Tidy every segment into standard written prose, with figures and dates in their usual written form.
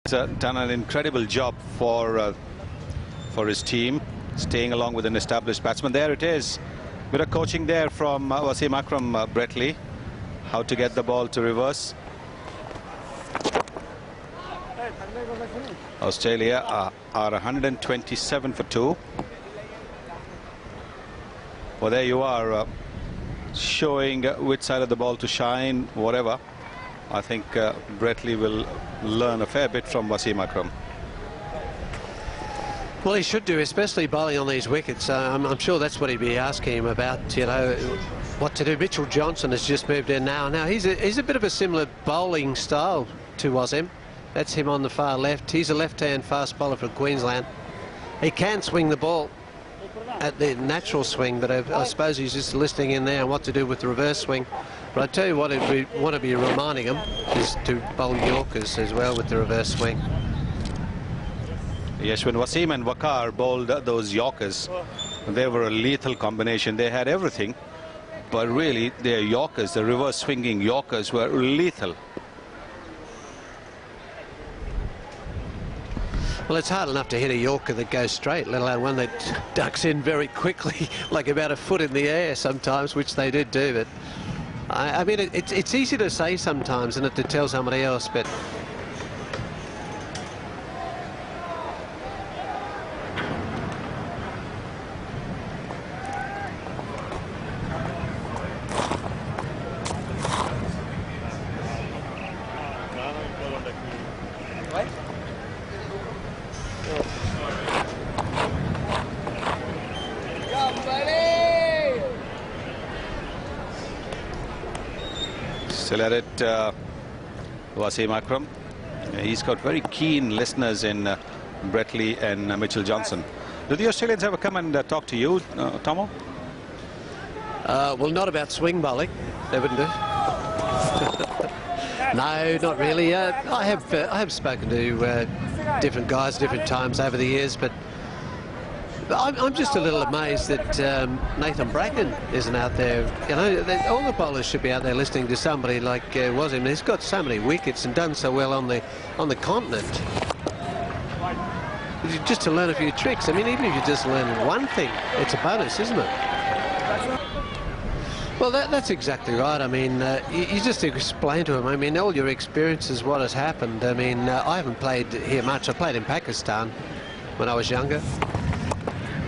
Done an incredible job for his team, staying along with an established batsman. There it is. Bit of coaching there from Wasim Akram, Brett Lee, how to get the ball to reverse. Australia are 127 for 2. Well, there you are, showing which side of the ball to shine, whatever. I think Brett Lee will learn a fair bit from Wasim Akram. Well, he should do, especially bowling on these wickets. I'm sure that's what he'd be asking him about, you know, what to do. Mitchell Johnson has just moved in now. Now, he's a bit of a similar bowling style to Wasim. That's him on the far left. He's a left-hand fast bowler from Queensland. He can swing the ball at the natural swing, but I suppose he's just listening in there on what to do with the reverse swing. But I tell you what, we want to be reminding him is to bowl Yorkers as well with the reverse swing. Yes, when Wasim and Waqar bowled those Yorkers, they were a lethal combination. They had everything, but really their Yorkers, the reverse swinging Yorkers, were lethal. Well, it's hard enough to hit a Yorker that goes straight, let alone one that ducks in very quickly, like about a foot in the air sometimes, which they did do. But I mean, it's easy to say sometimes, and to tell somebody else, but still at it, Wasim Akram. He's got very keen listeners in Brett Lee and Mitchell Johnson. Do the Australians ever come and talk to you, Tomo? Well, not about swing bowling. They wouldn't do. No, not really. I have spoken to different guys different times over the years, but I'm just a little amazed that Nathan Bracken isn't out there. You know, all the bowlers should be out there listening to somebody like Wasim. He's got so many wickets and done so well on the continent. Just to learn a few tricks. I mean, even if you just learn one thing, it's a bonus, isn't it? Well, that's exactly right. I mean, you just explain to him. I mean, all your experiences, what has happened. I mean, I haven't played here much. I played in Pakistan when I was younger.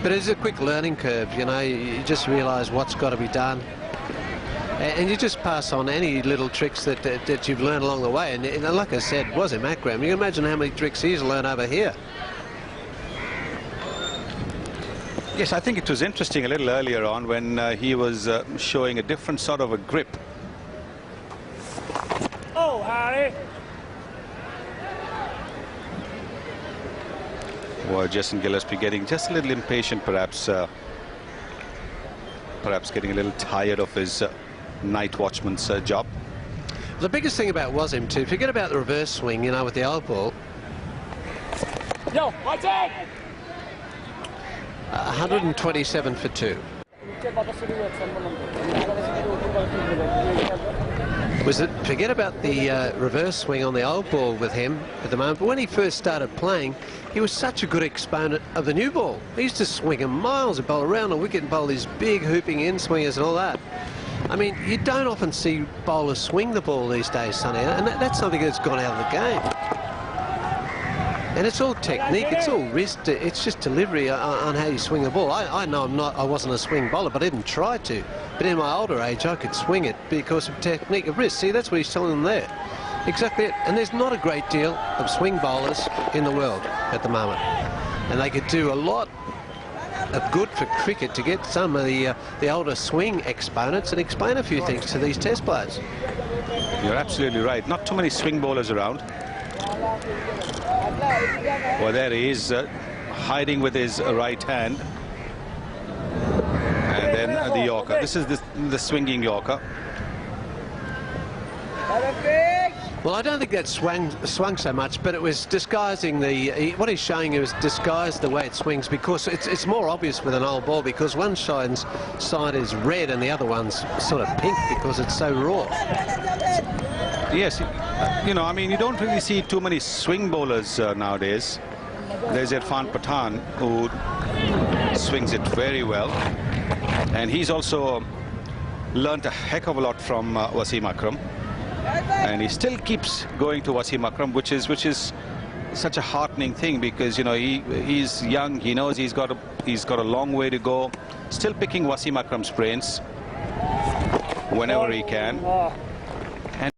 But it's a quick learning curve, you know. You just realise what's got to be done. And you just pass on any little tricks that you've learned along the way. And like I said, Wasim Akram, you can imagine how many tricks he's learned over here. Yes, I think it was interesting a little earlier on when he was showing a different sort of a grip. Oh, Harry! Well, Jason Gillespie getting just a little impatient, perhaps getting a little tired of his night watchman's job. The biggest thing about Wasim too, forget about the reverse swing, you know, with the old ball. Yo, what's it? 127 for 2. Forget about the reverse swing on the old ball with him at the moment. But when he first started playing, he was such a good exponent of the new ball. He used to swing him miles and bowl around the wicket and bowl these big hooping in swingers and all that. I mean, you don't often see bowlers swing the ball these days, Sonny, and that's something that's gone out of the game. And it's all technique, it's all wrist, it's just delivery on how you swing the ball. I know I wasn't a swing bowler, but I didn't try to. But in my older age, I could swing it because of technique of wrist. See, that's what he's telling them there. Exactly it. And there's not a great deal of swing bowlers in the world at the moment. And they could do a lot of good for cricket to get some of the older swing exponents and explain a few things to these test players. You're absolutely right. Not too many swing bowlers around. Well, there he is, hiding with his right hand. And then the Yorker. This is the swinging Yorker. Well, I don't think that swung so much, but it was disguising what he's showing you is disguised the way it swings, because it's more obvious with an old ball, because one side is red and the other one's sort of pink because it's so raw. Yes. You know, I mean, you don't really see too many swing bowlers nowadays. There's Irfan Pathan, who swings it very well. And he's also learnt a heck of a lot from Wasim Akram. And he still keeps going to Wasim Akram, which is such a heartening thing, because, you know, he's young. He knows he's got a long way to go. Still picking Wasim Akram's brains whenever he can.